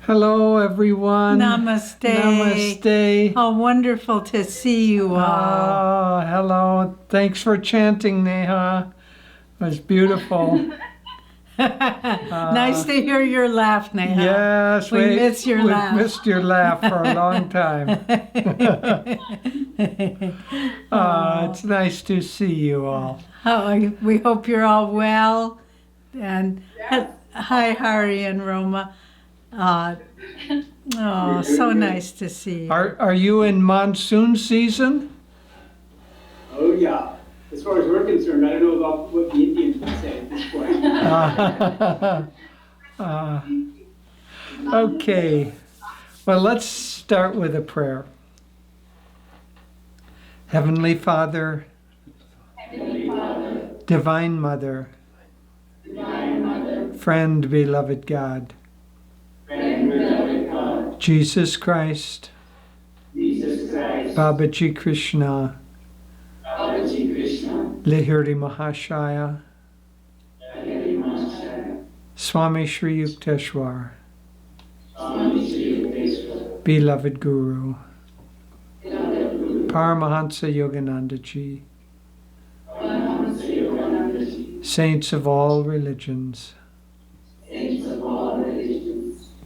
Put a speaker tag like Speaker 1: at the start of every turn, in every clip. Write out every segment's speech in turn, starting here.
Speaker 1: Hello, everyone.
Speaker 2: Namaste.
Speaker 1: Namaste.
Speaker 2: How wonderful to see you all.
Speaker 1: Hello. Thanks for chanting, Neha. It was beautiful.
Speaker 2: Nice to hear your laugh, Neha.
Speaker 1: Yes,
Speaker 2: we miss your laugh.
Speaker 1: We've missed your laugh for a long time. It's nice to see you all.
Speaker 2: We hope you're all well. And hi, Hari and Roma. So nice to see you.
Speaker 1: Are you in monsoon season?
Speaker 3: Oh, yeah. As far as we're concerned, I don't know about what the Indians would say at this point.
Speaker 1: Okay. Well, let's start with a prayer. Heavenly Father, Divine Mother, Friend, beloved God, Jesus Christ, Babaji Krishna, Lahiri Mahashaya, Swami Shri Yukteswar, beloved Guru, Paramahansa Yogananda Ji, saints of all religions,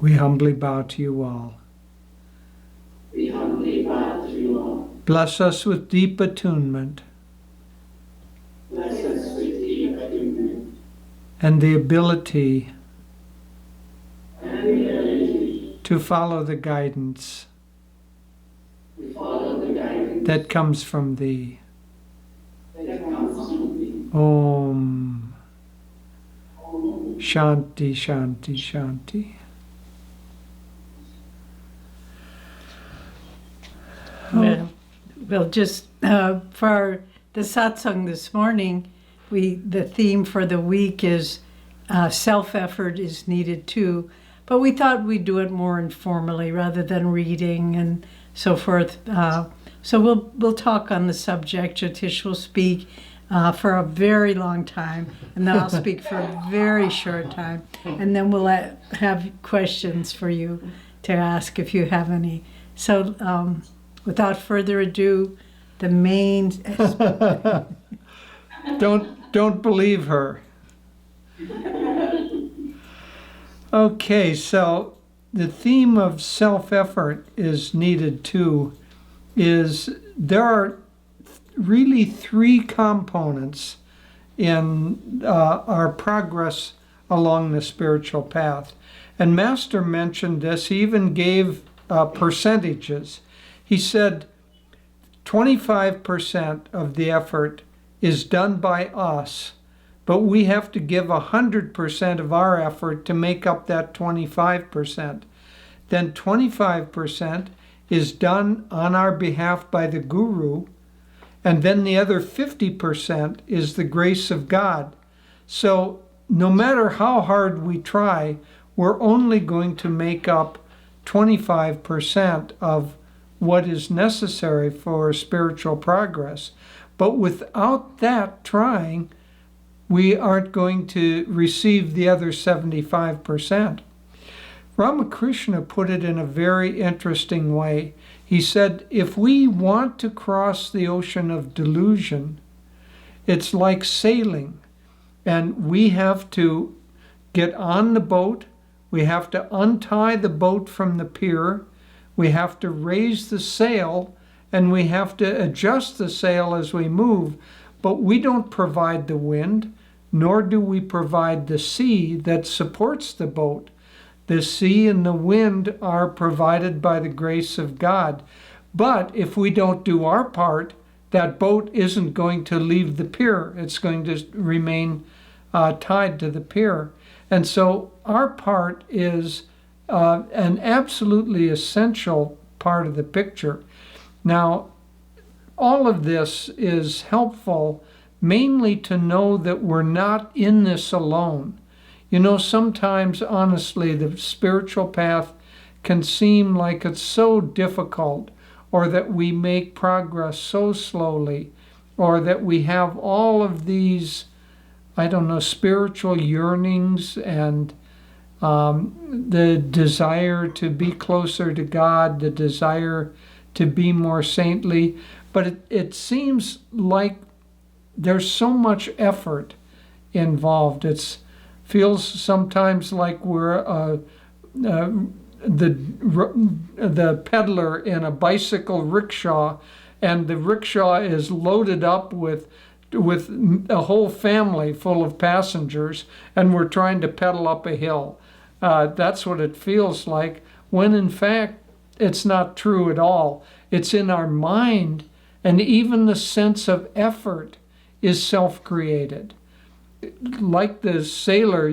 Speaker 1: we humbly bow to you all. Bless us with deep attunement and the ability to follow the guidance that comes from thee. Om Shanti, Shanti, Shanti.
Speaker 2: Well, just for the satsang this morning, the theme for the week is self-effort is needed too. But we thought we'd do it more informally rather than reading and so forth. So we'll talk on the subject. Jyotish will speak for a very long time, and then I'll speak for a very short time, and then we'll have questions for you to ask if you have any. So without further ado, the main...
Speaker 1: Don't believe her. Okay, so the theme of self-effort is needed too. There are really three components in our progress along the spiritual path. And Master mentioned this. He even gave percentages. He said 25% of the effort is done by us, but we have to give 100% of our effort to make up that 25%. Then 25% is done on our behalf by the Guru, and then the other 50% is the grace of God. So no matter how hard we try, we're only going to make up 25% of what is necessary for spiritual progress. But without that trying, we aren't going to receive the other 75%. Ramakrishna put it in a very interesting way. He said, if we want to cross the ocean of delusion, it's like sailing. And we have to get on the boat, we have to untie the boat from the pier, we have to raise the sail, and we have to adjust the sail as we move. But we don't provide the wind, nor do we provide the sea that supports the boat. The sea and the wind are provided by the grace of God. But if we don't do our part, that boat isn't going to leave the pier. It's going to remain tied to the pier. And so our part is an absolutely essential part of the picture. Now, all of this is helpful mainly to know that we're not in this alone. You know, sometimes, honestly, the spiritual path can seem like it's so difficult, or that we make progress so slowly, or that we have all of these, spiritual yearnings and the desire to be closer to God, the desire to be more saintly. But it seems like there's so much effort involved. It feels sometimes like we're the peddler in a bicycle rickshaw, and the rickshaw is loaded up with a whole family full of passengers, and we're trying to pedal up a hill. That's what it feels like, when in fact it's not true at all. It's in our mind, and even the sense of effort is self-created. Like the sailor,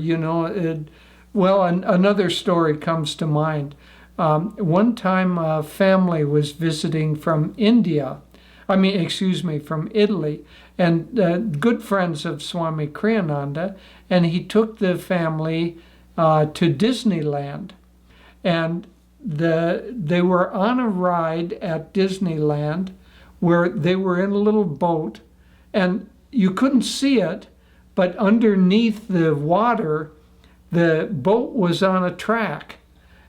Speaker 1: another story comes to mind. One time a family was visiting from from Italy, and good friends of Swami Kriyananda, and he took the family to Disneyland. And they were on a ride at Disneyland where they were in a little boat, and you couldn't see it, but underneath the water, the boat was on a track,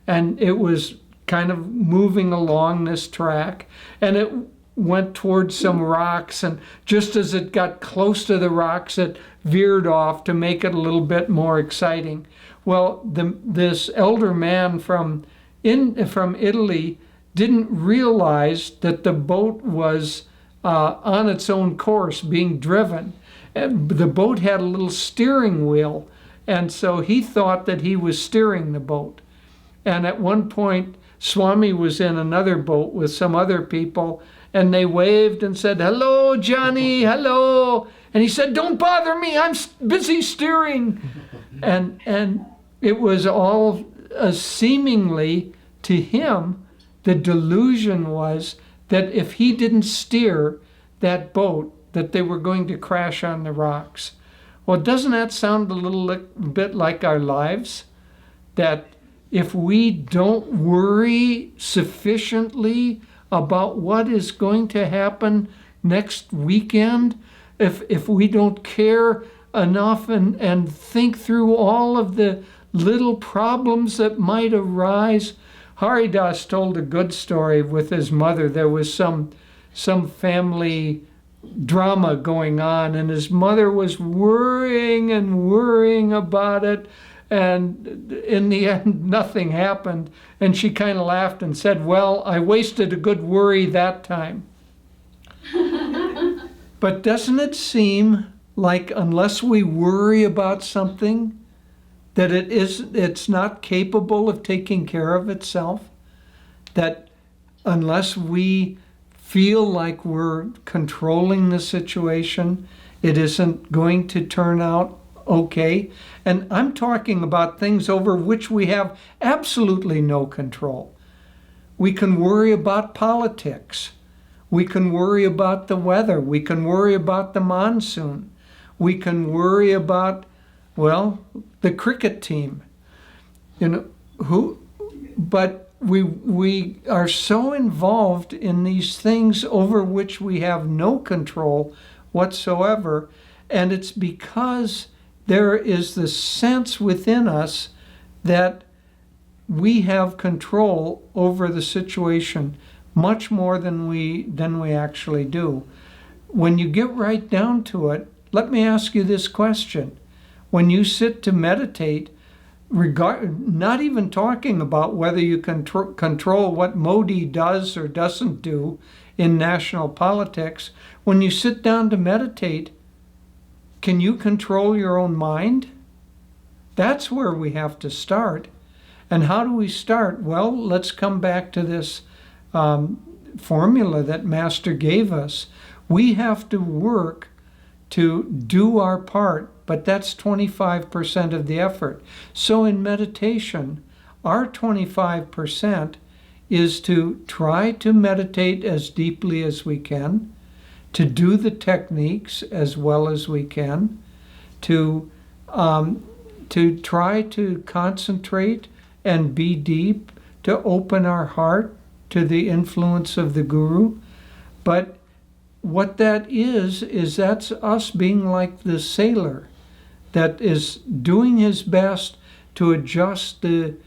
Speaker 1: and it was kind of moving along this track, and it went towards some rocks, and just as it got close to the rocks, it veered off to make it a little bit more exciting. Well, this elder man from Italy didn't realize that the boat was on its own course, being driven. The boat had a little steering wheel, and so he thought that he was steering the boat. And at one point, Swami was in another boat with some other people, and they waved and said, "Hello, Johnny, hello." And he said, "Don't bother me, I'm busy steering." And it was all seemingly, to him, the delusion was that if he didn't steer that boat, that they were going to crash on the rocks. Well, doesn't that sound a little bit like our lives? That if we don't worry sufficiently about what is going to happen next weekend, if we don't care enough and think through all of the little problems that might arise. Haridas told a good story with his mother. There was some family drama going on, and his mother was worrying and worrying about it, and in the end nothing happened, and she kind of laughed and said, "Well, I wasted a good worry that time." But doesn't it seem like unless we worry about something, that it's not capable of taking care of itself? That unless we feel like we're controlling the situation, it isn't going to turn out okay? And I'm talking about things over which we have absolutely no control. We can worry about politics. We can worry about the weather. We can worry about the monsoon. We can worry about, the cricket team. But we are so involved in these things over which we have no control whatsoever, and it's because there is the sense within us that we have control over the situation much more than we actually do. When you get right down to it, let me ask you this question. When you sit to meditate, not even talking about whether you can control what Modi does or doesn't do in national politics, when you sit down to meditate, can you control your own mind? That's where we have to start. And how do we start? Well, let's come back to this formula that Master gave us. We have to work to do our part, but that's 25% of the effort. So in meditation, our 25% is to try to meditate as deeply as we can, to do the techniques as well as we can, to try to concentrate and be deep, to open our heart to the influence of the Guru. But what that is that's us being like the sailor that is doing his best to adjust the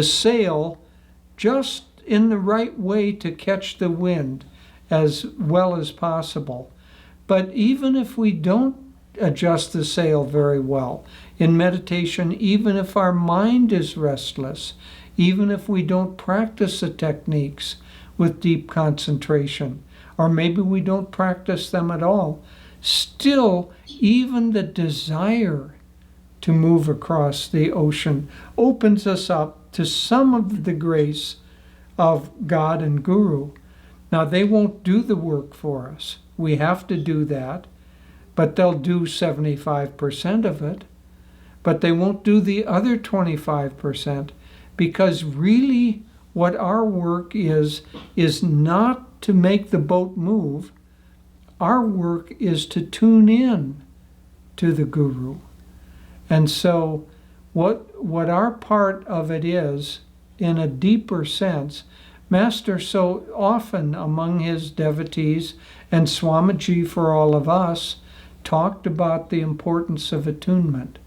Speaker 1: sail just in the right way to catch the wind as well as possible. But even if we don't adjust the sail very well in meditation, even if our mind is restless, even if we don't practice the techniques with deep concentration, or maybe we don't practice them at all, still, even the desire to move across the ocean opens us up to some of the grace of God and Guru. Now, they won't do the work for us. We have to do that, but they'll do 75% of it. But they won't do the other 25%, because really what our work is not to make the boat move. Our work is to tune in to the Guru. And so what our part of it is, in a deeper sense, Master so often among his devotees, and Swamiji for all of us, talked about the importance of attunement.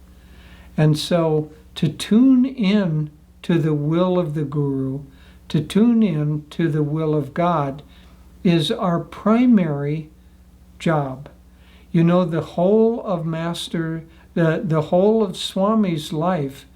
Speaker 1: And so to tune in to the will of the Guru, to tune in to the will of God, is our primary job. You know, the whole of Master, the whole of Swami's life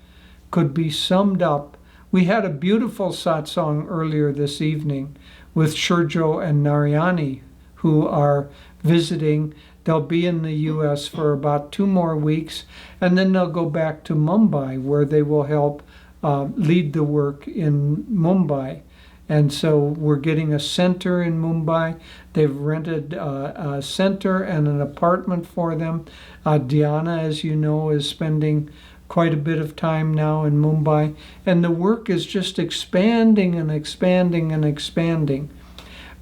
Speaker 1: could be summed up. We had a beautiful satsang earlier this evening with Shurjo and Narayani, who are visiting. They'll be in the U.S. for about 2 more weeks, and then they'll go back to Mumbai, where they will help lead the work in Mumbai. And so we're getting a center in Mumbai. They've rented a center and an apartment for them. Diana, as you know, is spending quite a bit of time now in Mumbai. And the work is just expanding and expanding and expanding.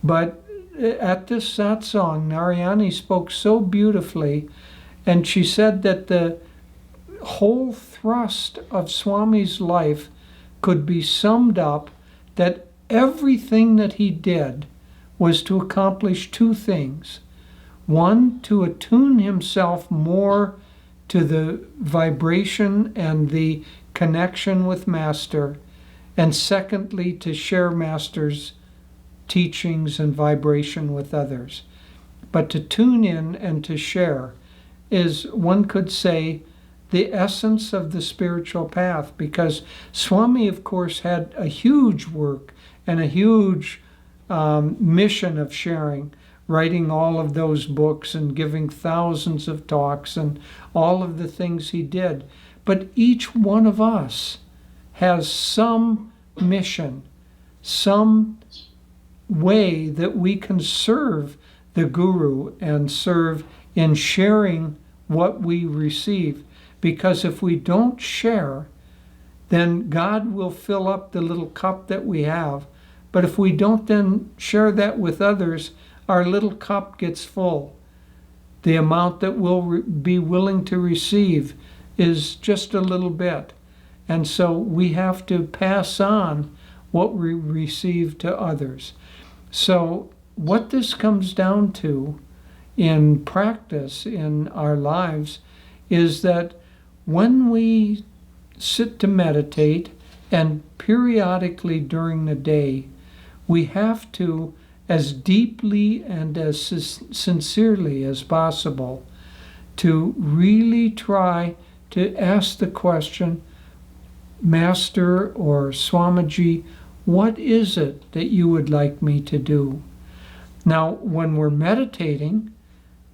Speaker 1: But at this satsang, Narayani spoke so beautifully, and she said that the whole thrust of Swami's life could be summed up that everything that he did was to accomplish 2 things. One, to attune himself more to the vibration and the connection with Master, and secondly, to share Master's teachings and vibration with others. But to tune in and to share is, one could say, the essence of the spiritual path, because Swami, of course, had a huge work and a huge mission of sharing, writing all of those books and giving thousands of talks and all of the things he did. But each one of us has some mission, some way that we can serve the Guru and serve in sharing what we receive. Because if we don't share, then God will fill up the little cup that we have. But if we don't then share that with others, our little cup gets full. The amount that we'll be willing to receive is just a little bit. And so we have to pass on what we receive to others. So what this comes down to in practice in our lives is that when we sit to meditate, and periodically during the day, we have to, as deeply and as sincerely as possible, to really try to ask the question, Master or Swamiji, what is it that you would like me to do? Now, when we're meditating,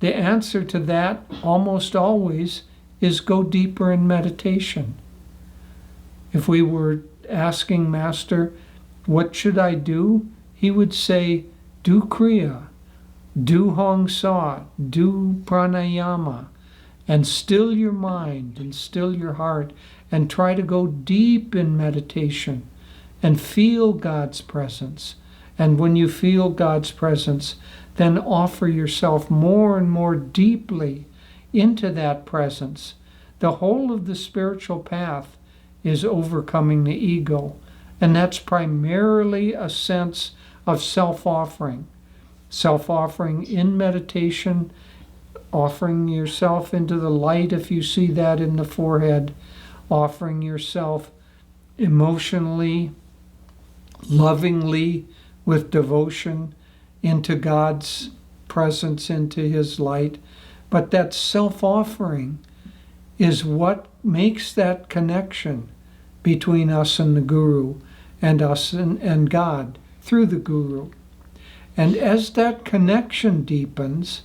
Speaker 1: the answer to that almost always is go deeper in meditation. If we were asking Master, what should I do? He would say, do Kriya, do Hong Sa, do Pranayama, and still your mind and still your heart, and try to go deep in meditation and feel God's presence. And when you feel God's presence, then offer yourself more and more deeply into that presence. The whole of the spiritual path is overcoming the ego, and that's primarily a sense of self-offering. Self-offering in meditation, offering yourself into the light if you see that in the forehead, offering yourself emotionally, lovingly, with devotion into God's presence, into His light. But that self-offering is what makes that connection between us and the Guru, and us and God through the Guru. And as that connection deepens,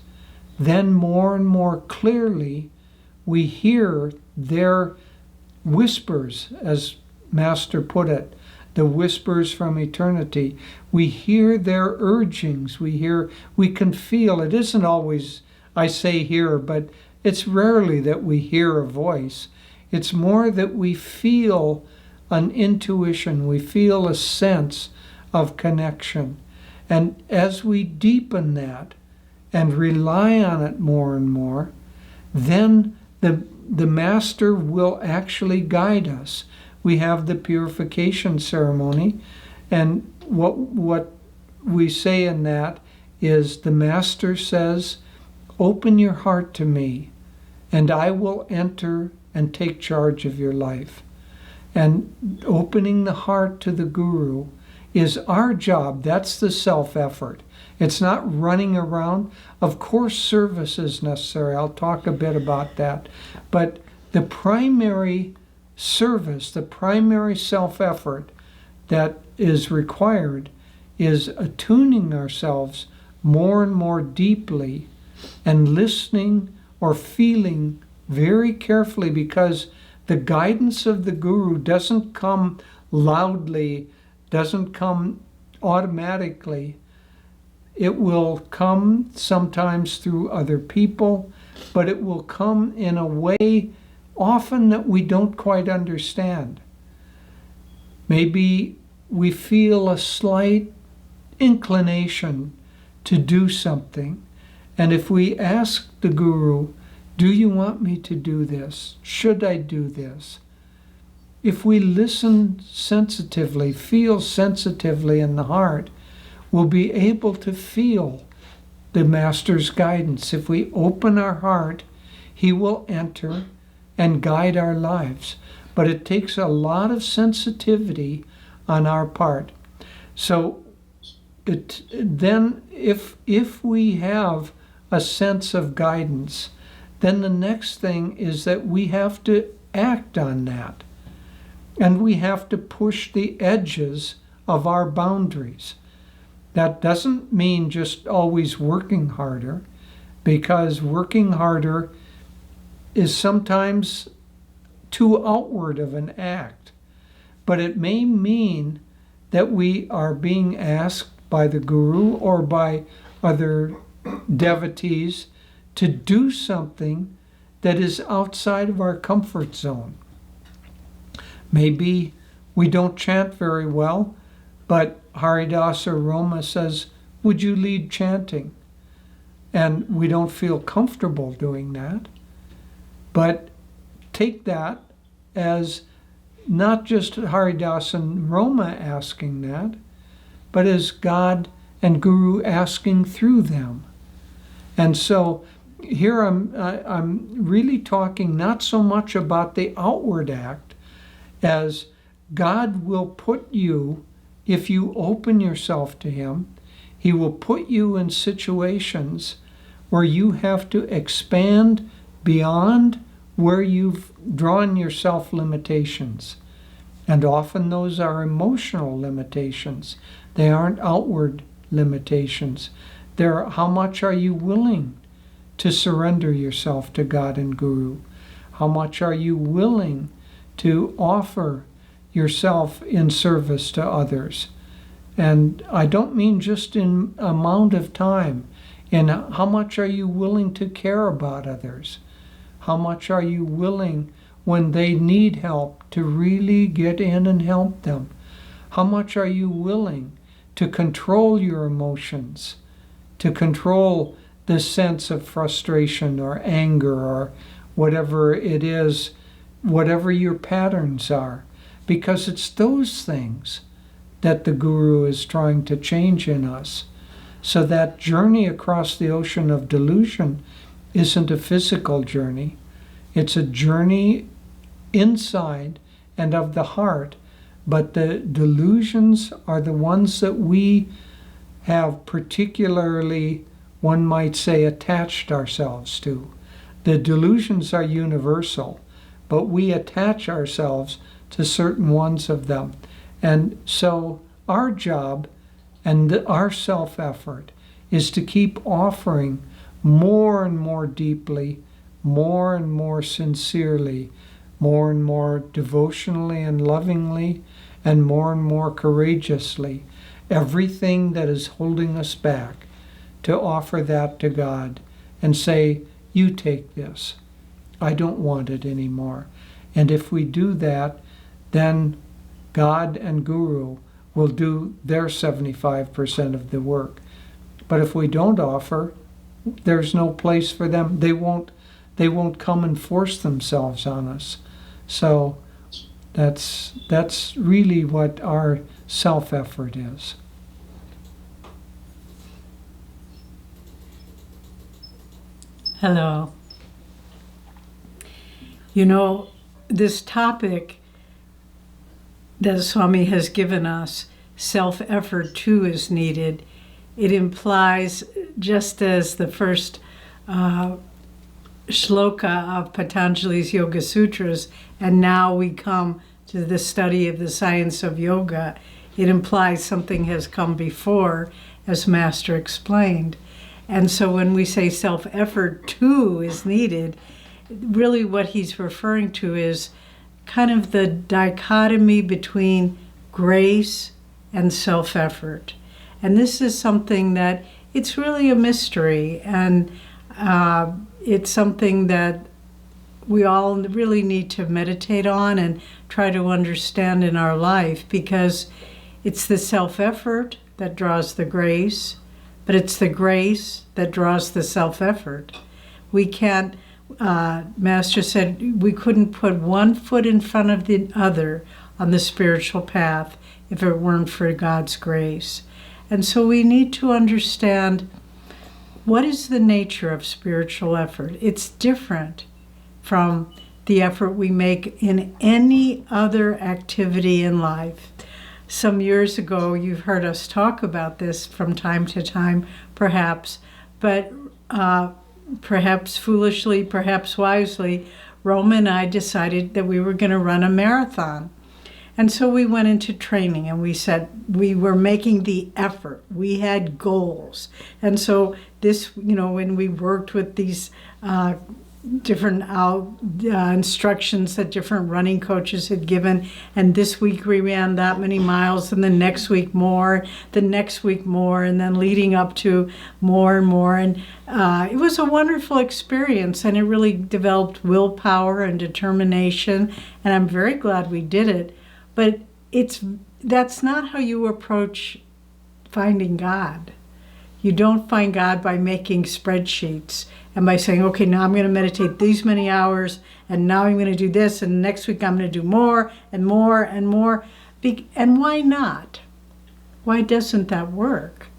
Speaker 1: then more and more clearly we hear their whispers, as Master put it, the whispers from eternity. We hear their urgings. We can feel. It isn't always, I say hear, but it's rarely that we hear a voice. It's more that we feel an intuition. We feel a sense of connection. And as we deepen that and rely on it more and more, then the Master will actually guide us. We have the purification ceremony, and what we say in that is the Master says, open your heart to me, and I will enter and take charge of your life. And opening the heart to the Guru is our job. That's the self-effort. It's not running around. Of course, service is necessary. I'll talk a bit about that. But the primary service, the primary self-effort that is required is attuning ourselves more and more deeply and listening or feeling very carefully, because the guidance of the Guru doesn't come loudly, doesn't come automatically. It will come sometimes through other people, but it will come in a way often that we don't quite understand. Maybe we feel a slight inclination to do something, and if we ask the Guru, do you want me to do this? Should I do this? If we listen sensitively, feel sensitively in the heart, we'll be able to feel the Master's guidance. If we open our heart, He will enter and guide our lives. But it takes a lot of sensitivity on our part. So then if we have a sense of guidance, then the next thing is that we have to act on that. And we have to push the edges of our boundaries. That doesn't mean just always working harder, because working harder is sometimes too outward of an act. But it may mean that we are being asked by the Guru or by other devotees to do something that is outside of our comfort zone. Maybe we don't chant very well, but Haridasa Roma says, would you lead chanting? And we don't feel comfortable doing that. But take that as not just Haridasa and Roma asking that, but as God and Guru asking through them. And so here I'm really talking not so much about the outward act, as God will put you, if you open yourself to Him, He will put you in situations where you have to expand beyond where you've drawn your self-limitations. And often those are emotional limitations. They aren't outward limitations. They're how much are you willing to surrender yourself to God and Guru? How much are you willing to offer yourself in service to others? And I don't mean just in amount of time. And how much are you willing to care about others? How much are you willing, when they need help, to really get in and help them? How much are you willing to control your emotions, to control the sense of frustration or anger or whatever it is, whatever your patterns are? Because it's those things that the Guru is trying to change in us. So that journey across the ocean of delusion isn't a physical journey. It's a journey inside and of the heart, but the delusions are the ones that we have particularly, one might say, attached ourselves to. The delusions are universal, but we attach ourselves to certain ones of them. And so our job and our self-effort is to keep offering more and more deeply, more and more sincerely, more and more devotionally and lovingly, and more courageously, everything that is holding us back, to offer that to God and say, you take this. I don't want it anymore. And if we do that, then God and Guru will do their 75% of the work. But if we don't offer, there's no place for them. They won't come and force themselves on us. So that's really what our self-effort is.
Speaker 2: Hello. You know, this topic that Swami has given us, self-effort too is needed. It implies, just as the first shloka of Patanjali's Yoga Sutras, and now we come to the study of the science of yoga, it implies something has come before, as Master explained. And so when we say self-effort too is needed, really what he's referring to is kind of the dichotomy between grace and self-effort. And this is something that it's really a mystery, and it's something that we all really need to meditate on and try to understand in our life, because it's the self-effort that draws the grace, but it's the grace that draws the self-effort. We can't, Master said, we couldn't put one foot in front of the other on the spiritual path if it weren't for God's grace. And so we need to understand, what is the nature of spiritual effort? It's different from the effort we make in any other activity in life. Some years ago, you've heard us talk about this from time to time, perhaps, but perhaps foolishly, perhaps wisely, Roma and I decided that we were going to run a marathon. And so we went into training, and we said we were making the effort. We had goals. And so this, when we worked with these different instructions that different running coaches had given, and this week we ran that many miles, and the next week more, the next week more, and then leading up to more and more. And it was a wonderful experience, and it really developed willpower and determination, and I'm very glad we did it. But that's not how you approach finding God. You don't find God by making spreadsheets and by saying, okay, now I'm going to meditate these many hours, and now I'm going to do this, and next week I'm going to do more and more and more. And why not? Why doesn't that work?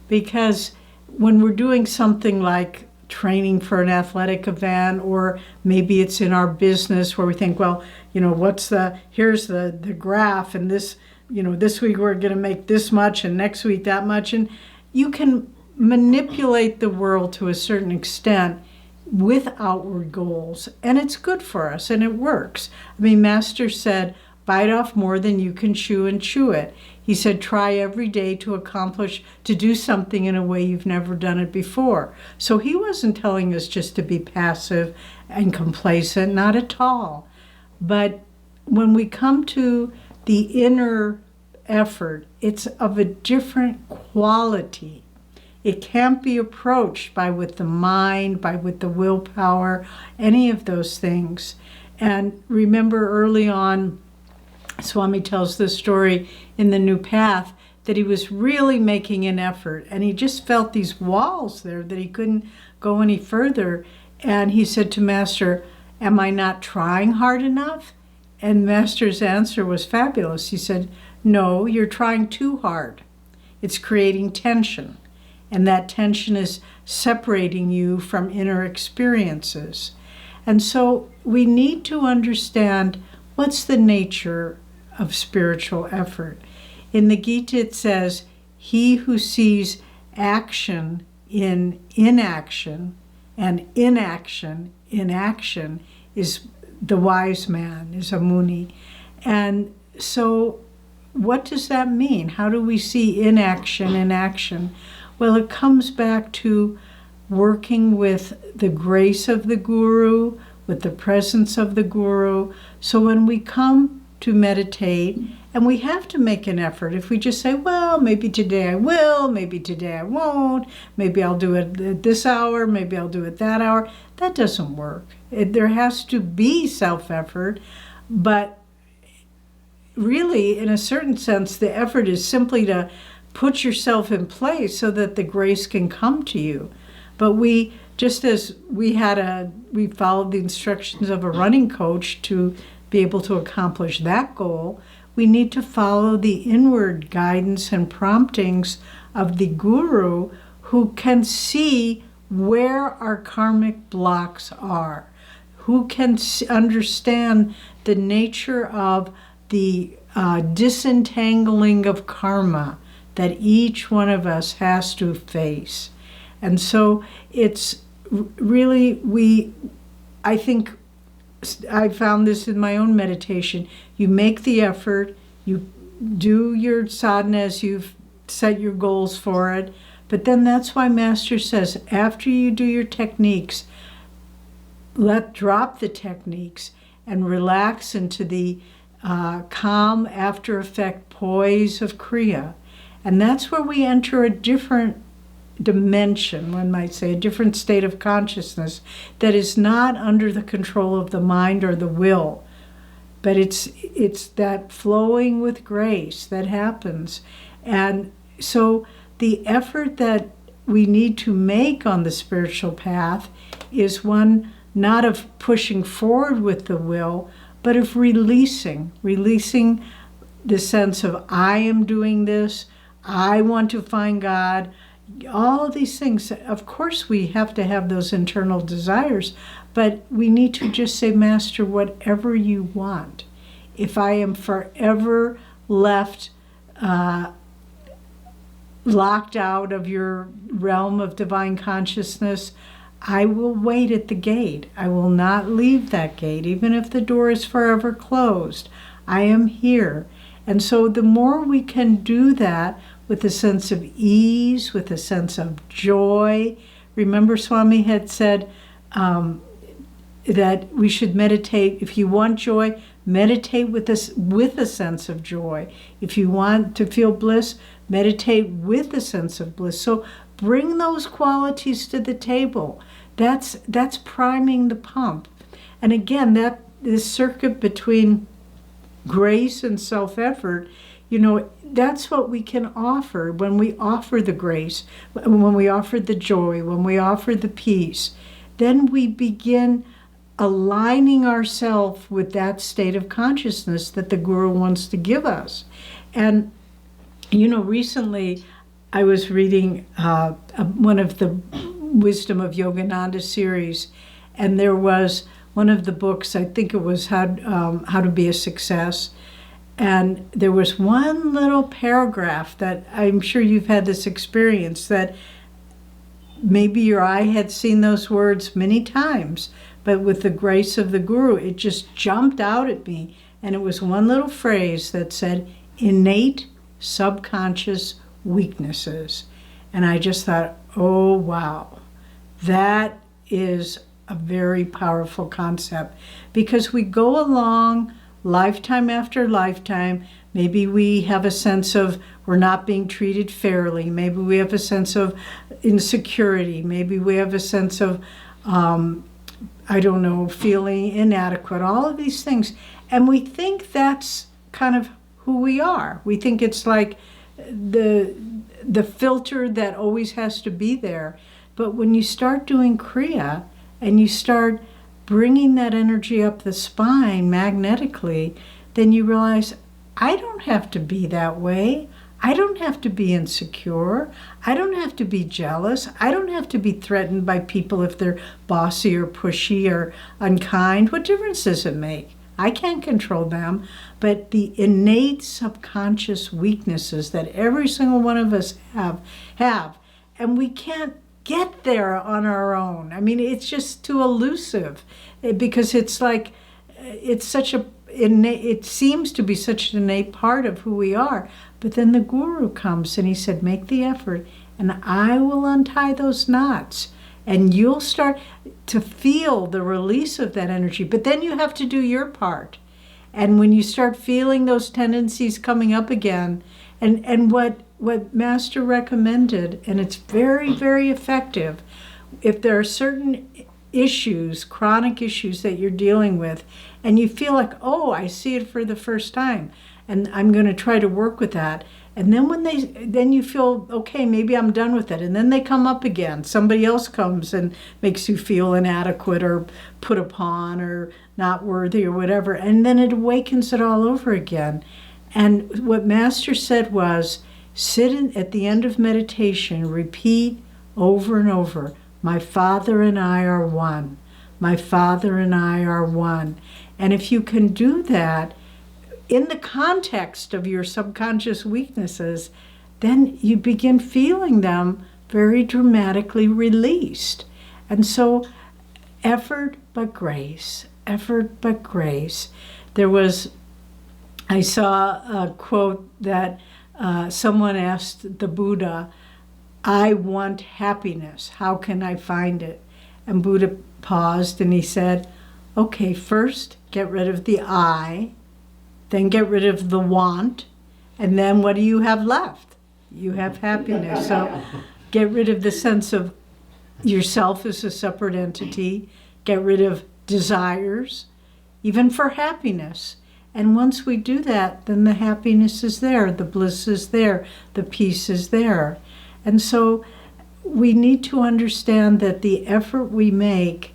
Speaker 2: Because when we're doing something like training for an athletic event, or maybe it's in our business where we think, well, here's the graph, and this, this week we're going to make this much, and next week that much, and you can manipulate the world to a certain extent with outward goals, and it's good for us, and it works. I mean, Master said, bite off more than you can chew and chew it. He said, try every day to do something in a way you've never done it before. So he wasn't telling us just to be passive and complacent, not at all. But when we come to the inner effort, it's of a different quality. It can't be approached with the mind, with the willpower, any of those things. And remember, early on, Swami tells this story in the New Path, that he was really making an effort, and he just felt these walls there that he couldn't go any further. And he said to Master, am I not trying hard enough? And Master's answer was fabulous. He said, no, you're trying too hard. It's creating tension, and that tension is separating you from inner experiences. And so we need to understand what's the nature of spiritual effort. In the Gita it says, he who sees action in inaction and inaction in action is the wise man, is a Muni. And so what does that mean? How do we see inaction in action? Well, it comes back to working with the grace of the Guru, with the presence of the Guru. So when we come to meditate, and we have to make an effort. If we just say, well, maybe today I will, maybe today I won't, maybe I'll do it at this hour, maybe I'll do it that hour, that doesn't work. There has to be self-effort, but really, in a certain sense, the effort is simply to put yourself in place so that the grace can come to you. But we, just as we followed the instructions of a running coach to be able to accomplish that goal, we need to follow the inward guidance and promptings of the Guru, who can see where our karmic blocks are, who can understand the nature of the disentangling of karma that each one of us has to face. And so it's really, I think, I found this in my own meditation. You make the effort, you do your sadhana as you've set your goals for it, but then that's why Master says, after you do your techniques, drop the techniques and relax into the calm, after effect poise of Kriya. And that's where we enter a different dimension, one might say, a different state of consciousness that is not under the control of the mind or the will, but it's that flowing with grace that happens. And so the effort that we need to make on the spiritual path is one not of pushing forward with the will, but of releasing the sense of, I am doing this, I want to find God. All of these things, of course we have to have those internal desires, but we need to just say, Master, whatever you want. If I am forever left locked out of your realm of divine consciousness, I will wait at the gate. I will not leave that gate, even if the door is forever closed. I am here. And so the more we can do that with a sense of ease, with a sense of joy. Remember, Swami had said that we should meditate. If you want joy, meditate with a sense of joy. If you want to feel bliss, meditate with a sense of bliss. So bring those qualities to the table. That's priming the pump. And again, this circuit between grace and self-effort, that's what we can offer when we offer the grace, when we offer the joy, when we offer the peace. Then we begin aligning ourselves with that state of consciousness that the Guru wants to give us. And, recently I was reading one of the Wisdom of Yogananda series, and there was one of the books, I think it was How to Be a Success. And there was one little paragraph that I'm sure you've had this experience, that maybe your eye had seen those words many times, but with the grace of the Guru, it just jumped out at me. And it was one little phrase that said, innate subconscious weaknesses. And I just thought, oh, wow, that is a very powerful concept, because we go along lifetime after lifetime. Maybe we have a sense of we're not being treated fairly. Maybe we have a sense of insecurity. Maybe we have a sense of, feeling inadequate, all of these things. And we think that's kind of who we are. We think it's like the filter that always has to be there. But when you start doing Kriya and you start bringing that energy up the spine magnetically, then you realize, I don't have to be that way. I don't have to be insecure. I don't have to be jealous. I don't have to be threatened by people if they're bossy or pushy or unkind. What difference does it make? I can't control them. But the innate subconscious weaknesses that every single one of us have, and we can't get there on our own. I mean, it's just too elusive because it's like, it's such a innate, it seems to be such an innate part of who we are. But then the guru comes and he said, make the effort and I will untie those knots. And you'll start to feel the release of that energy. But then you have to do your part. And when you start feeling those tendencies coming up again, and what Master recommended, and it's very, very effective, if there are certain issues, chronic issues that you're dealing with, and you feel like, oh, I see it for the first time, and I'm going to try to work with that. And then then you feel, okay, maybe I'm done with it. And then they come up again. Somebody else comes and makes you feel inadequate or put upon or not worthy or whatever. And then it awakens it all over again. And what Master said was, at the end of meditation, repeat over and over, my Father and I are one. My Father and I are one. And if you can do that, in the context of your subconscious weaknesses, then you begin feeling them very dramatically released. And so, effort but grace, effort but grace. I saw a quote that someone asked the Buddha, I want happiness, how can I find it? And Buddha paused and he said, okay, first get rid of the I, then get rid of the want, and then what do you have left? You have happiness. So get rid of the sense of yourself as a separate entity, get rid of desires, even for happiness. And once we do that, then the happiness is there, the bliss is there, the peace is there. And so we need to understand that the effort we make,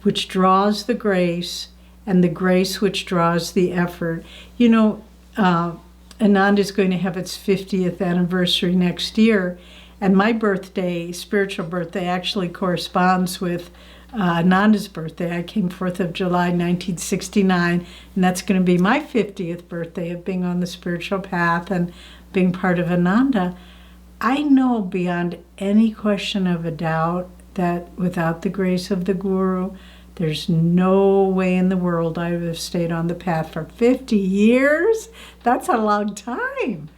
Speaker 2: which draws the grace, and the grace which draws the effort. You know, Ananda is going to have its 50th anniversary next year, and my birthday, spiritual birthday, actually corresponds with Ananda's birthday. I came 4th of July, 1969, and that's going to be my 50th birthday of being on the spiritual path and being part of Ananda. I know beyond any question of a doubt that without the grace of the Guru, there's no way in the world I would have stayed on the path for 50 years. That's a long time.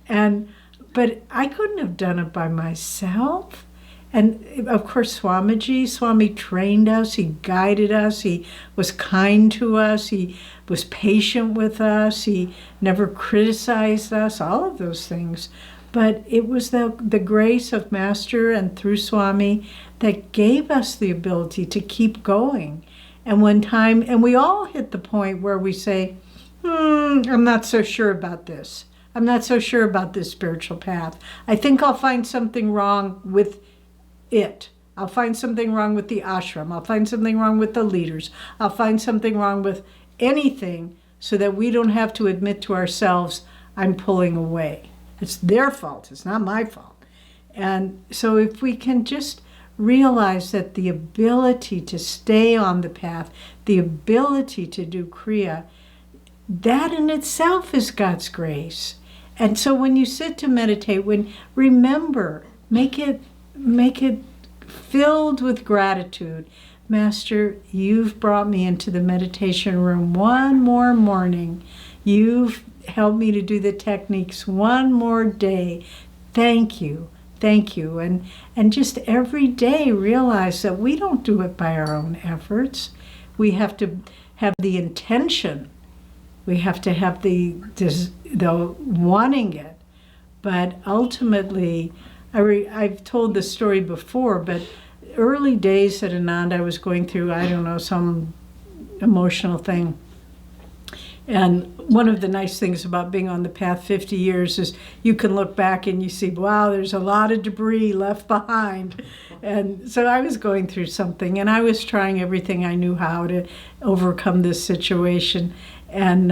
Speaker 2: But I couldn't have done it by myself. And of course, Swami trained us, he guided us, he was kind to us, he was patient with us, he never criticized us, all of those things. But it was the grace of Master and through Swami that gave us the ability to keep going. And and we all hit the point where we say, I'm not so sure about this. I'm not so sure about this spiritual path. I think I'll find something wrong with it. I'll find something wrong with the ashram. I'll find something wrong with the leaders. I'll find something wrong with anything so that we don't have to admit to ourselves, I'm pulling away. It's their fault. It's not my fault. And so if we can just realize that the ability to stay on the path, the ability to do Kriya, that in itself is God's grace. And so when you sit to meditate, remember, make it filled with gratitude. Master, you've brought me into the meditation room one more morning. You've helped me to do the techniques one more day. Thank you. Thank you. And just every day realize that we don't do it by our own efforts. We have to have the intention. We have to have the wanting it. But ultimately, I've told this story before, but early days at Ananda, I was going through, some emotional thing. And one of the nice things about being on the path 50 years is you can look back and you see, wow, there's a lot of debris left behind. And so I was going through something, and I was trying everything I knew how to overcome this situation. And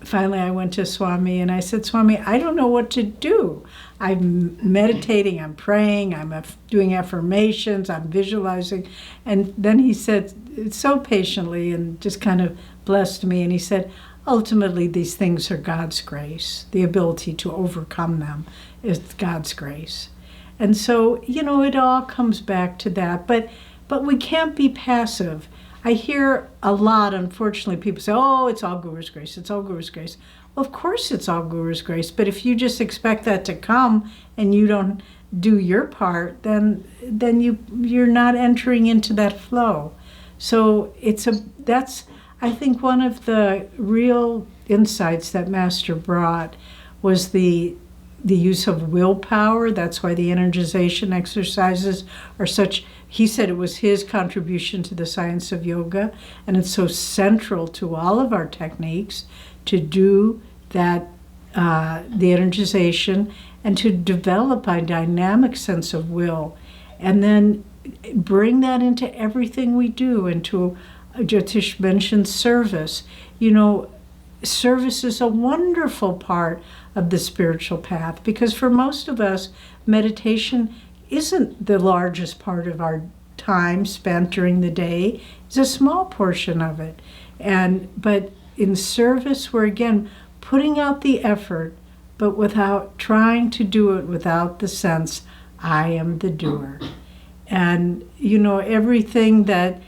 Speaker 2: finally I went to Swami and I said, Swami, I don't know what to do. I'm meditating, I'm praying, I'm doing affirmations, I'm visualizing. And then he said, so patiently and just kind of blessed me, and he said, ultimately these things are God's grace. The ability to overcome them is God's grace. And so, it all comes back to that. But we can't be passive. I hear a lot, unfortunately, people say, oh, it's all Guru's grace, it's all Guru's grace. Well, of course it's all Guru's grace, but if you just expect that to come and you don't do your part, then you're not entering into that flow. So that's, I think, one of the real insights that Master brought was the use of willpower. That's why the energization exercises are such, he said it was his contribution to the science of yoga, and it's so central to all of our techniques to do that, the energization, and to develop a dynamic sense of will, and then bring that into everything we do, into, Jyotish mentioned service. Service is a wonderful part of the spiritual path, because for most of us, meditation isn't the largest part of our time spent during the day. It's a small portion of it. But in service, we're again putting out the effort, but without trying to do it without the sense, I am the doer. And, everything that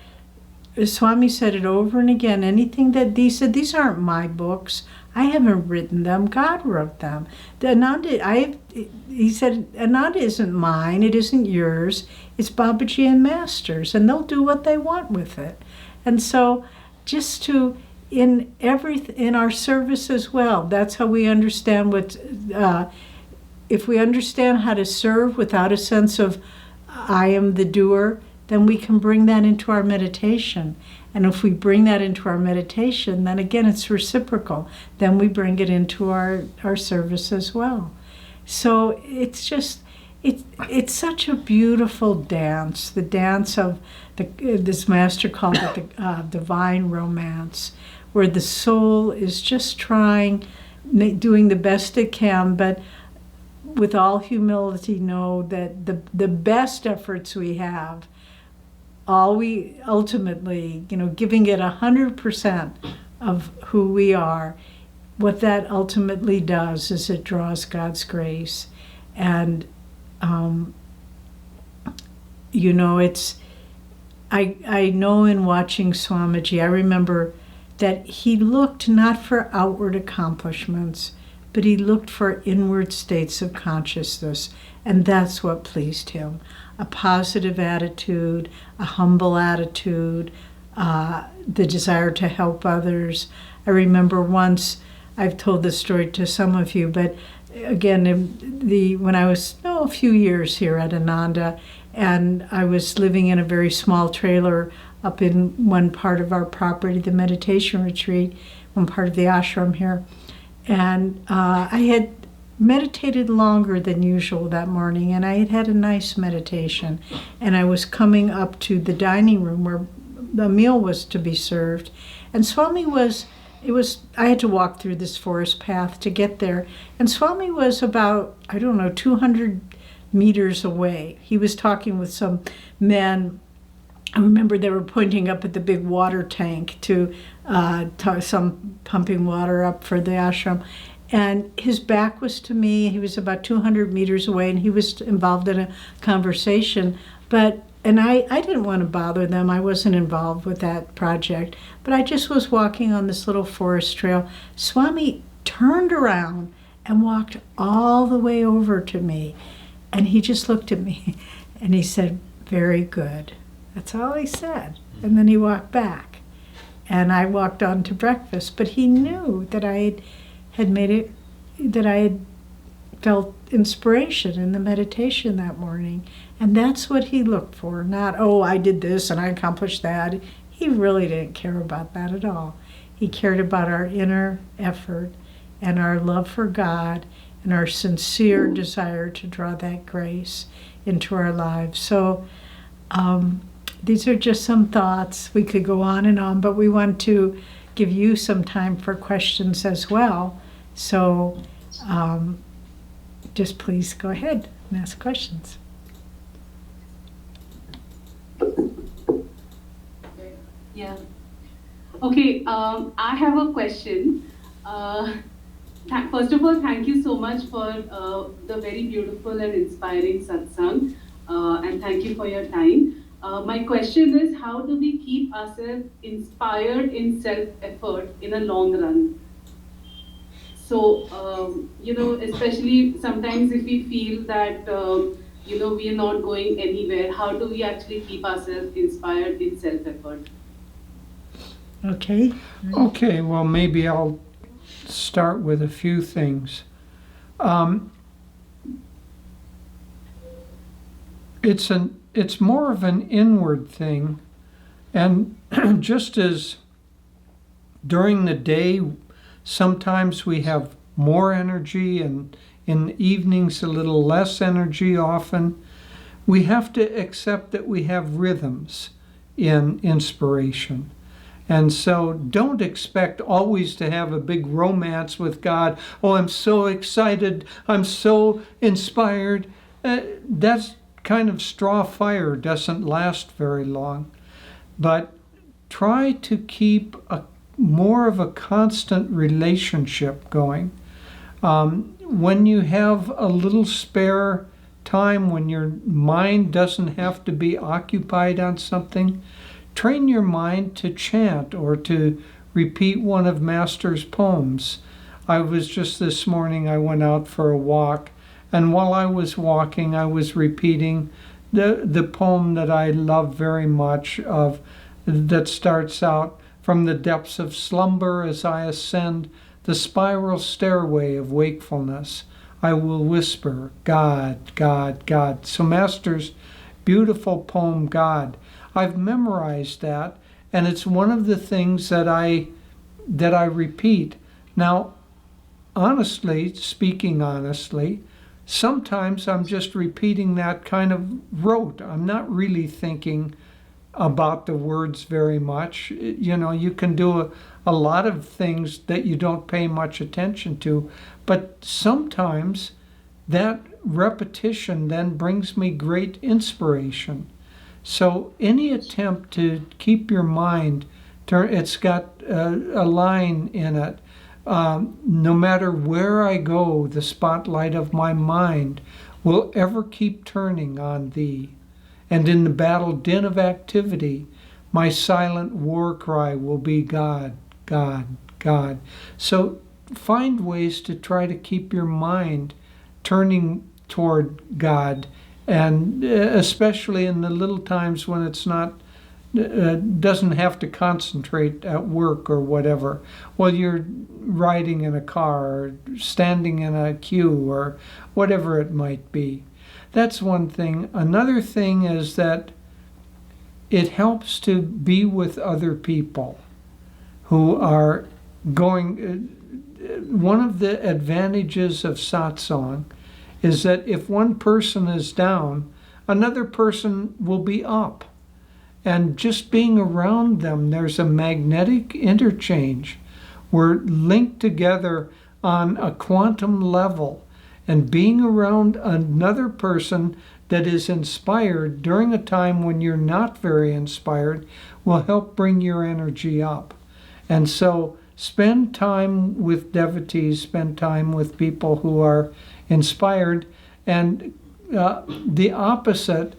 Speaker 2: Swami said it over and again, anything that these aren't my books. I haven't written them. God wrote them. He said, Ananda isn't mine. It isn't yours. It's Babaji and Masters, and they'll do what they want with it. And so just to, in our service as well, that's how we understand if we understand how to serve without a sense of I am the doer, then we can bring that into our meditation. And if we bring that into our meditation, then again, it's reciprocal. Then we bring it into our service as well. So it's just, it's such a beautiful dance, the dance of, this master called it the divine romance, where the soul is just trying, doing the best it can, but with all humility know that the best efforts we have, we ultimately, giving it 100% of who we are, what that ultimately does is it draws God's grace. And, it's, I know in watching Swamiji, I remember that he looked not for outward accomplishments, but he looked for inward states of consciousness, and that's what pleased him. A positive attitude, a humble attitude, the desire to help others. I remember once, I've told this story to some of you, but again, when I was a few years here at Ananda, and I was living in a very small trailer up in one part of our property, the meditation retreat, one part of the ashram here, and I had meditated longer than usual that morning, and I had had a nice meditation, and I was coming up to the dining room where the meal was to be served, and Swami I had to walk through this forest path to get there, and Swami was about, 200 meters away. He was talking with some men. I remember they were pointing up at the big water tank to some pumping water up for the ashram. And his back was to me. He was about 200 meters away, and he was involved in a conversation. And I didn't want to bother them. I wasn't involved with that project. But I just was walking on this little forest trail. Swami turned around and walked all the way over to me. And he just looked at me, and he said, "Very good." That's all he said. And then he walked back. And I walked on to breakfast. But he knew that I had felt inspiration in the meditation that morning. And that's what he looked for. Not, I did this and I accomplished that. He really didn't care about that at all. He cared about our inner effort and our love for God and our sincere desire to draw that grace into our lives. So these are just some thoughts. We could go on and on, but we want to give you some time for questions as well. So just please go ahead and ask questions.
Speaker 4: Yeah. Okay, I have a question. First of all, thank you so much for the very beautiful and inspiring satsang, and thank you for your time. My question is, how do we keep ourselves inspired in self-effort in a long run? So, especially sometimes if we feel that, we are not going anywhere, how do we actually keep ourselves inspired in self-effort?
Speaker 2: Okay.
Speaker 1: Okay, well, maybe I'll start with a few things. It's more of an inward thing, and just as during the day, sometimes we have more energy, and in the evenings a little less energy often. We have to accept that we have rhythms in inspiration. And so don't expect always to have a big romance with God. Oh, I'm so excited. I'm so inspired. That's kind of straw fire, doesn't last very long. But try to keep more of a constant relationship going. When you have a little spare time, when your mind doesn't have to be occupied on something, train your mind to chant or to repeat one of Master's poems. I was just this morning, I went out for a walk, and while I was walking, I was repeating the poem that I love very much that starts out, "From the depths of slumber as I ascend the spiral stairway of wakefulness, I will whisper, God, God, God." So Master's beautiful poem, God. I've memorized that, and it's one of the things that I repeat. Now, speaking honestly, sometimes I'm just repeating that kind of rote. I'm not really thinking about the words very much. You can do a lot of things that you don't pay much attention to, but sometimes that repetition then brings me great inspiration. So any attempt to keep your mind, it's got a line in it. No matter where I go, the spotlight of my mind will ever keep turning on thee. And in the battle din of activity, my silent war cry will be God, God, God. So find ways to try to keep your mind turning toward God, and especially in the little times when it's not, doesn't have to concentrate at work or whatever, while you're riding in a car or standing in a queue or whatever it might be. That's one thing. Another thing is that it helps to be with other people who are going. One of the advantages of satsang is that if one person is down, another person will be up. And just being around them, there's a magnetic interchange. We're linked together on a quantum level. And being around another person that is inspired during a time when you're not very inspired will help bring your energy up. And so spend time with devotees, spend time with people who are inspired, and the opposite,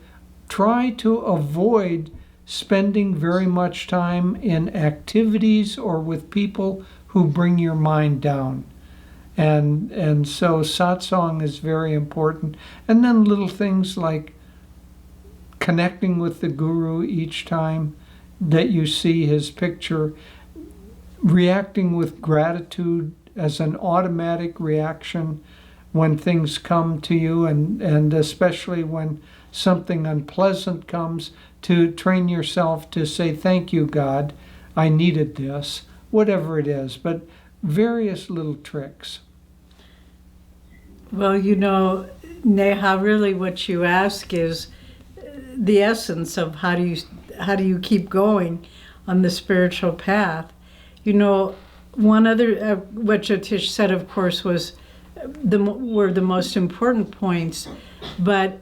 Speaker 1: try to avoid spending very much time in activities or with people who bring your mind down. And so satsang is very important. And then little things like connecting with the Guru each time that you see his picture, reacting with gratitude as an automatic reaction when things come to you, and especially when something unpleasant comes, to train yourself to say, thank you, God, I needed this, whatever it is, but various little tricks.
Speaker 2: Well, Neha, really what you ask is the essence of how do you keep going on the spiritual path. One other, what Jyotish said, of course, were the most important points. But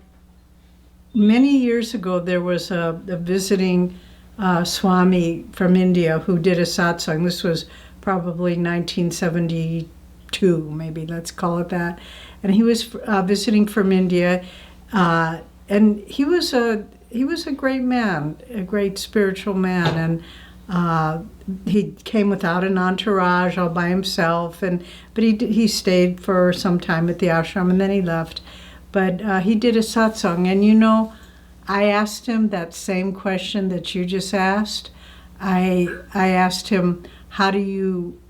Speaker 2: many years ago, there was a visiting Swami from India who did a satsang. This was probably 1972, maybe, let's call it that. And he was visiting from India, and he was a great man, a great spiritual man, and he came without an entourage, all by himself, but he stayed for some time at the ashram and then he left. But he did a satsang, and I asked him that same question that you just asked. I asked him, how do you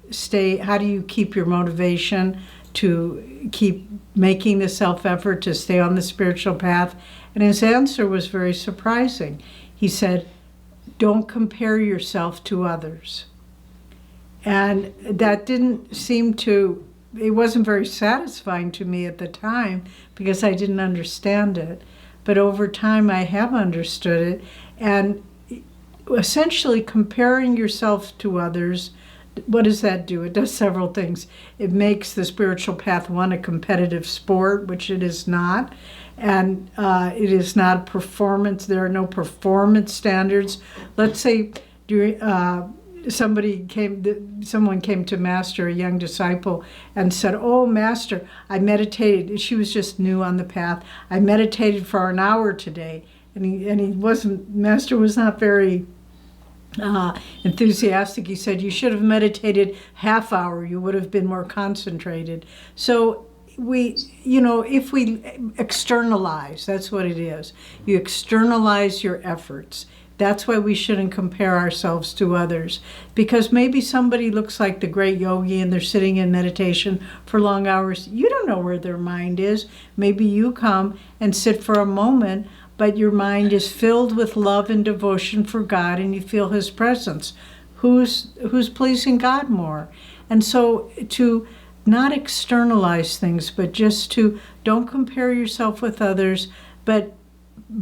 Speaker 2: keep your motivation to keep making the self-effort to stay on the spiritual path? And his answer was very surprising. He said, don't compare yourself to others. And that didn't seem to, it wasn't very satisfying to me at the time because I didn't understand it. But over time I have understood it. And essentially comparing yourself to others, what does that do? It does several things. It makes the spiritual path, one, a competitive sport, which it is not. And it is not performance. There are no performance standards. Let's say someone came to Master, a young disciple, and said, "Oh, Master, I meditated." She was just new on the path. "I meditated for an hour today," Master was not very enthusiastic. He said, "You should have meditated half hour. You would have been more concentrated." So if we externalize, that's what it is. You externalize your efforts. That's why we shouldn't compare ourselves to others. Because maybe somebody looks like the great yogi and they're sitting in meditation for long hours. You don't know where their mind is. Maybe you come and sit for a moment, but your mind is filled with love and devotion for God and you feel His presence. Who's pleasing God more? And so to not externalize things, but just to don't compare yourself with others, but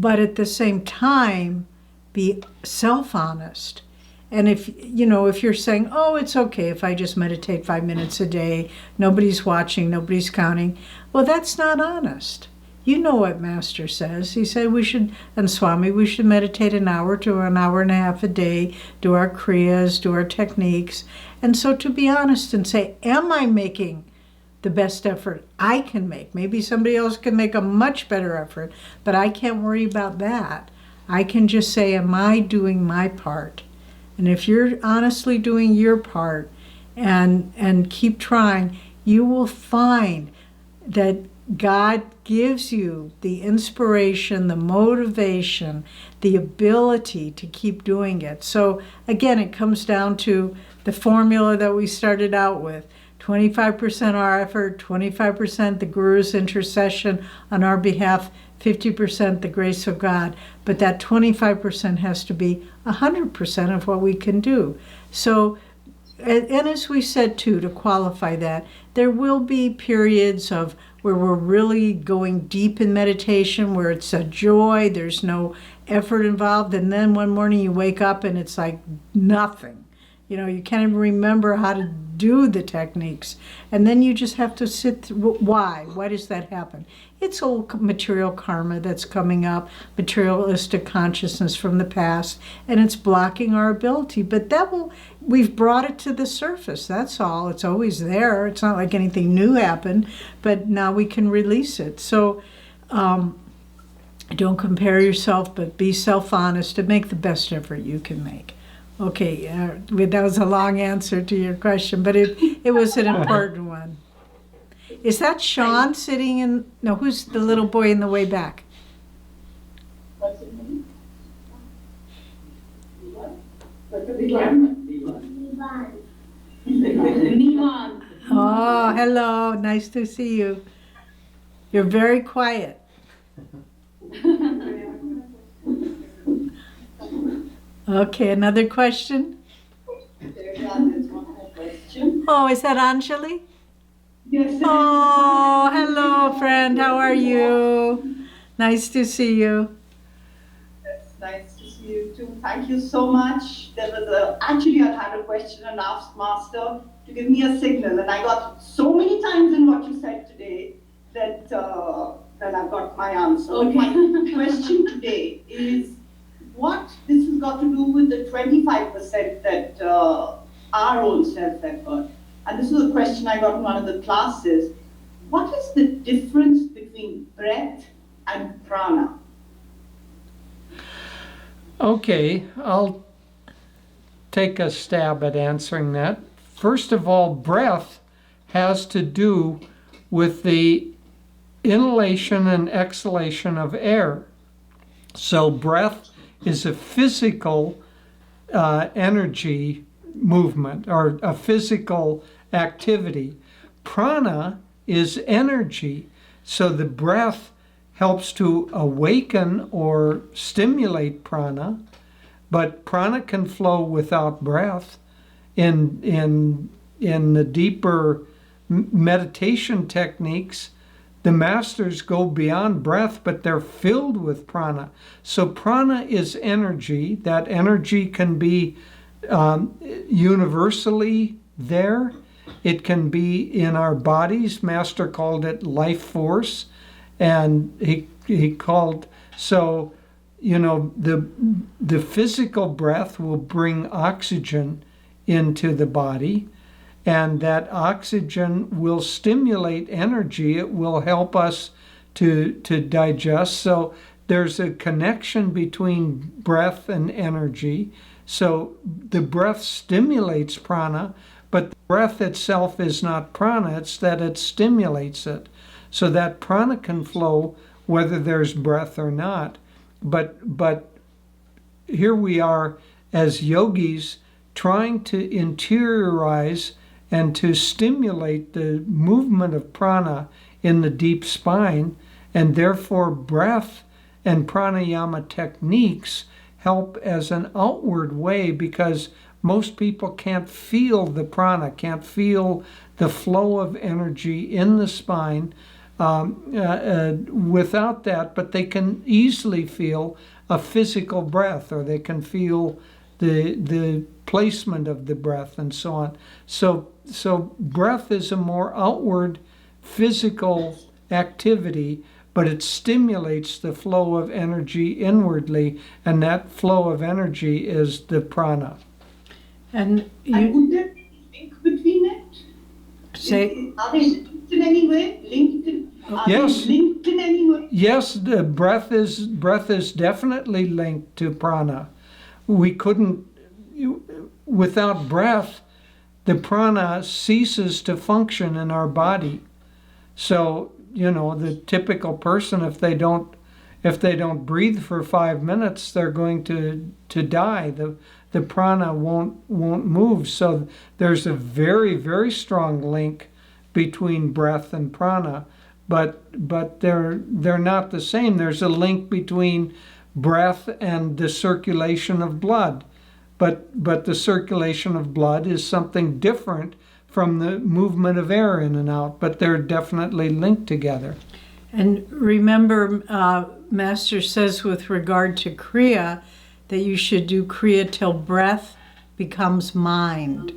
Speaker 2: at the same time, be self-honest. And if you're saying, "Oh, it's okay if I just meditate 5 minutes a day, nobody's watching, nobody's counting," well, that's not honest. You know what Master says. He said we should meditate an hour to an hour and a half a day, do our kriyas, do our techniques. And so to be honest and say, am I making the best effort I can make? Maybe somebody else can make a much better effort, but I can't worry about that. I can just say, am I doing my part? And if you're honestly doing your part and keep trying, you will find that God gives you the inspiration, the motivation, the ability to keep doing it. So again, it comes down to the formula that we started out with. 25% our effort, 25% the Guru's intercession on our behalf, 50% the grace of God. But that 25% has to be 100% of what we can do. So, and as we said too, to qualify that, there will be periods of where we're really going deep in meditation, where it's a joy, there's no effort involved, and then one morning you wake up and it's like nothing. You can't even remember how to do the techniques. And then you just have to sit through. Why? Why does that happen? It's old material karma that's coming up, materialistic consciousness from the past, and it's blocking our ability. But we've brought it to the surface, that's all. It's always there. It's not like anything new happened, but now we can release it. So don't compare yourself, but be self-honest and make the best effort you can make. Okay, that was a long answer to your question, but it was an important one. Is that Sean sitting in? No, who's the little boy in the way back?
Speaker 3: What's his name? What's the camera?
Speaker 4: Nivan.
Speaker 2: Oh, hello. Nice to see you. You're very quiet. Okay, another question?
Speaker 5: There's one question.
Speaker 2: Oh, is that Anjali?
Speaker 4: Yes.
Speaker 2: Oh, hello, friend. How are you? Nice to see you.
Speaker 5: It's nice to see you too. Thank you so much. There was actually I had a question and asked Master to give me a signal, and I got so many times in what you said today that that I've got my answer.
Speaker 4: Okay.
Speaker 5: My question today is what this has got to do with the 25% that our own self-effort. And this is a question I got in one of the classes. What is the difference between breath and prana?
Speaker 1: Okay, I'll take a stab at answering that. First of all, breath has to do with the inhalation and exhalation of air. So breath is a physical energy movement or a physical activity. Prana is energy. So the breath helps to awaken or stimulate prana, but prana can flow without breath. In the deeper meditation techniques, the masters go beyond breath, but they're filled with prana. So prana is energy. That energy can be universally there. It can be in our bodies. Master called it life force. And he called, so, you know, the physical breath will bring oxygen into the body, and that oxygen will stimulate energy. It will help us to digest. So there's a connection between breath and energy. So the breath stimulates prana, but the breath itself is not prana. It's that it stimulates it. So that prana can flow whether there's breath or not. But here we are as yogis trying to interiorize and to stimulate the movement of prana in the deep spine, and therefore breath and pranayama techniques help as an outward way, because most people can't feel the prana, can't feel the flow of energy in the spine without that, but they can easily feel a physical breath, or they can feel the placement of the breath and so on. So breath is a more outward physical activity, but it stimulates the flow of energy inwardly, and that flow of energy is the prana.
Speaker 2: And
Speaker 5: And would there be a link between it?
Speaker 2: say,
Speaker 5: Are they linked in any way?
Speaker 1: Yes.
Speaker 5: They linked in any way?
Speaker 1: Yes, the breath is definitely linked to prana. We couldn't, without breath, the prana ceases to function in our body. So, you know, the typical person, if they don't breathe for 5 minutes, they're going to die. The prana won't move. So there's a very, very strong link between breath and prana, but they're not the same. There's a link between breath and the circulation of blood, but the circulation of blood is something different from the movement of air in and out, but they're definitely linked together.
Speaker 2: and remember, Master says with regard to Kriya that you should do Kriya till breath becomes mind.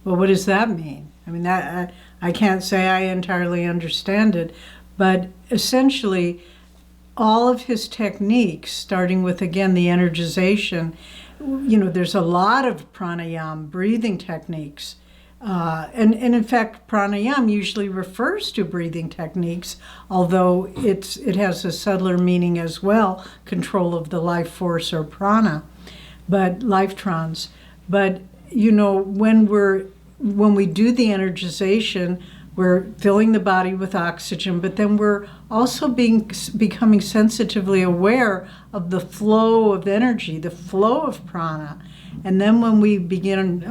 Speaker 2: Well, what does that mean? I mean, that I can't say I entirely understand it, but essentially all of his techniques, starting with, again, the energization, you know, there's a lot of pranayama, breathing techniques. And in fact, pranayama usually refers to breathing techniques, although it has a subtler meaning as well, control of the life force or prana, but life trans. But, you know, when we do the energization, we're filling the body with oxygen, but then we're also becoming sensitively aware of the flow of energy, the flow of prana. And then when we begin,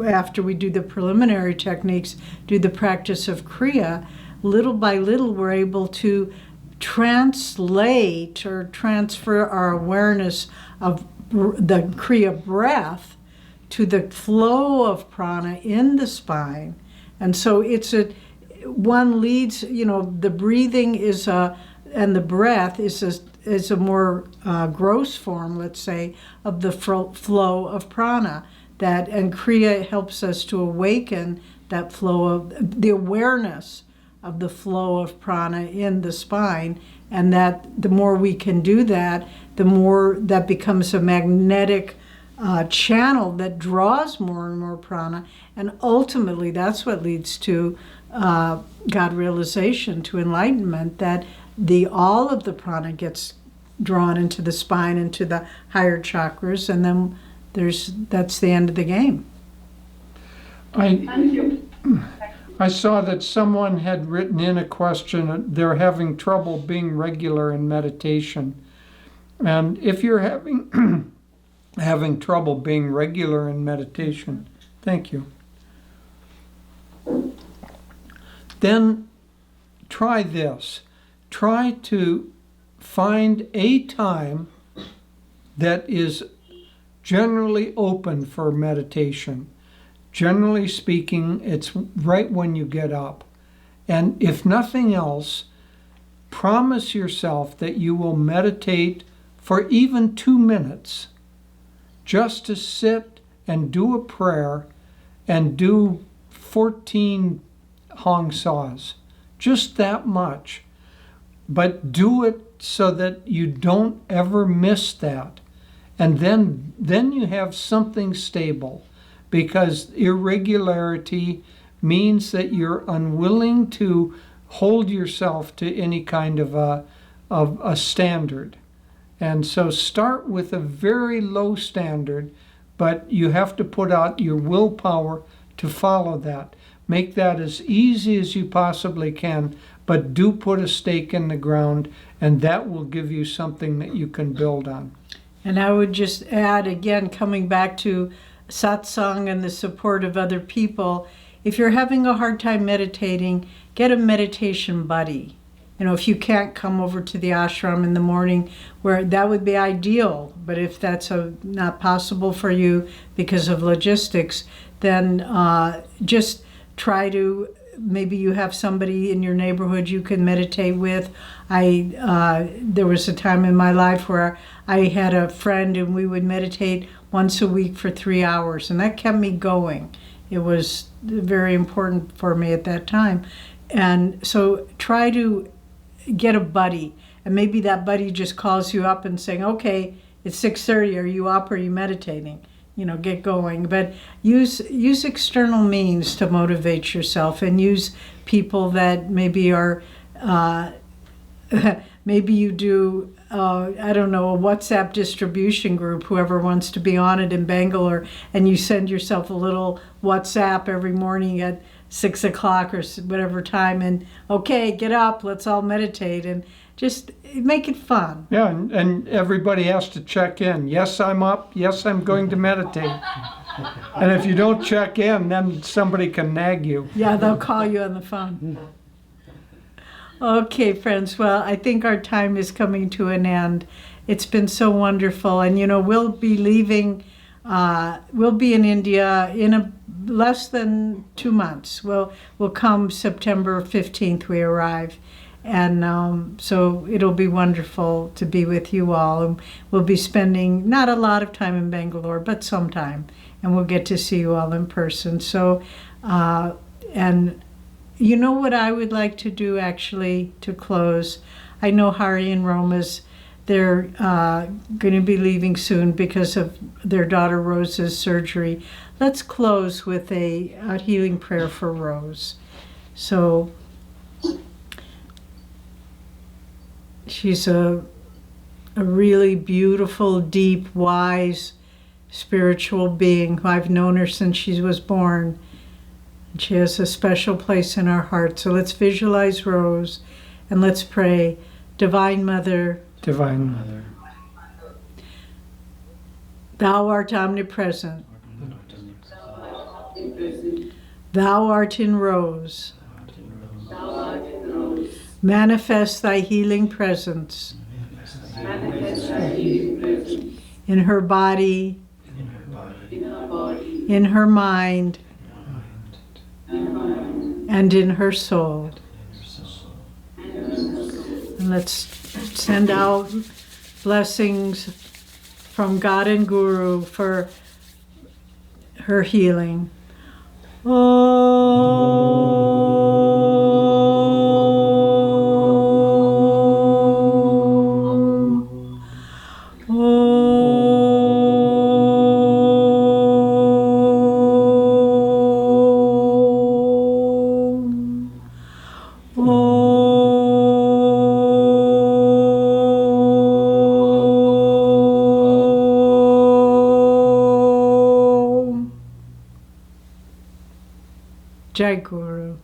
Speaker 2: after we do the preliminary techniques, do the practice of Kriya, little by little we're able to translate or transfer our awareness of the Kriya breath to the flow of prana in the spine. And so one leads, you know, the breathing is and the breath is is a more gross form, let's say, of the flow of prana. And Kriya helps us to awaken that flow of the awareness of the flow of prana in the spine, and that the more we can do that, the more that becomes a magnetic channel that draws more and more prana, and ultimately that's what leads to God realization, to enlightenment, that all of the prana gets drawn into the spine, into the higher chakras, and then that's the end of the game.
Speaker 5: Thank you.
Speaker 1: I saw that someone had written in a question. They're having trouble being regular in meditation. And if you're having trouble being regular in meditation, thank you. Then try this. Try to find a time that is generally open for meditation. Generally speaking, it's right when you get up. And if nothing else, promise yourself that you will meditate for even 2 minutes, just to sit and do a prayer and do 14 hong saws. Just that much. But do it so that you don't ever miss that. And then you have something stable. Because irregularity means that you're unwilling to hold yourself to any kind of a standard. And so start with a very low standard, but you have to put out your willpower to follow that. Make that as easy as you possibly can, but do put a stake in the ground, and that will give you something that you can build on.
Speaker 2: And I would just add, again, coming back to satsang and the support of other people, if you're having a hard time meditating, get a meditation buddy. If you can't come over to the ashram in the morning, where that would be ideal, but if that's not possible for you because of logistics, then just try to, maybe you have somebody in your neighborhood you can meditate with. There was a time in my life where I had a friend and we would meditate once a week for 3 hours, and that kept me going. It was very important for me at that time. And so try to get a buddy, and maybe that buddy just calls you up and saying, okay, it's 6:30, are you up, or are you meditating? Get going. But use external means to motivate yourself, and use people that maybe are, maybe you do, I don't know, a WhatsApp distribution group, whoever wants to be on it in Bangalore, and you send yourself a little WhatsApp every morning at 6 o'clock or whatever time, and okay, get up, let's all meditate, and just make it fun.
Speaker 1: Yeah, and everybody has to check in. Yes, I'm up. Yes, I'm going to meditate. And if you don't check in, then somebody can nag you.
Speaker 2: Yeah, they'll call you on the phone. Okay, friends. Well, I think our time is coming to an end. It's been so wonderful. And, we'll be leaving, we'll be in India in less than 2 months. We'll come September 15th, we arrive. And so it'll be wonderful to be with you all. And we'll be spending not a lot of time in Bangalore, but some time. And we'll get to see you all in person. So, and you know what I would like to do actually to close? I know Hari and Roma's, they're going to be leaving soon because of their daughter Rose's surgery. Let's close with a healing prayer for Rose. So she's a really beautiful, deep, wise, spiritual being who I've known her since she was born. And she has a special place in our heart. So let's visualize Rose and let's pray. Divine Mother,
Speaker 1: Divine Mother,
Speaker 2: Thou art omnipresent. Thou art in Rose. Manifest thy healing presence in her body, in her mind, and in her soul. let's send out blessings from God and Guru for her healing. Jai Guru.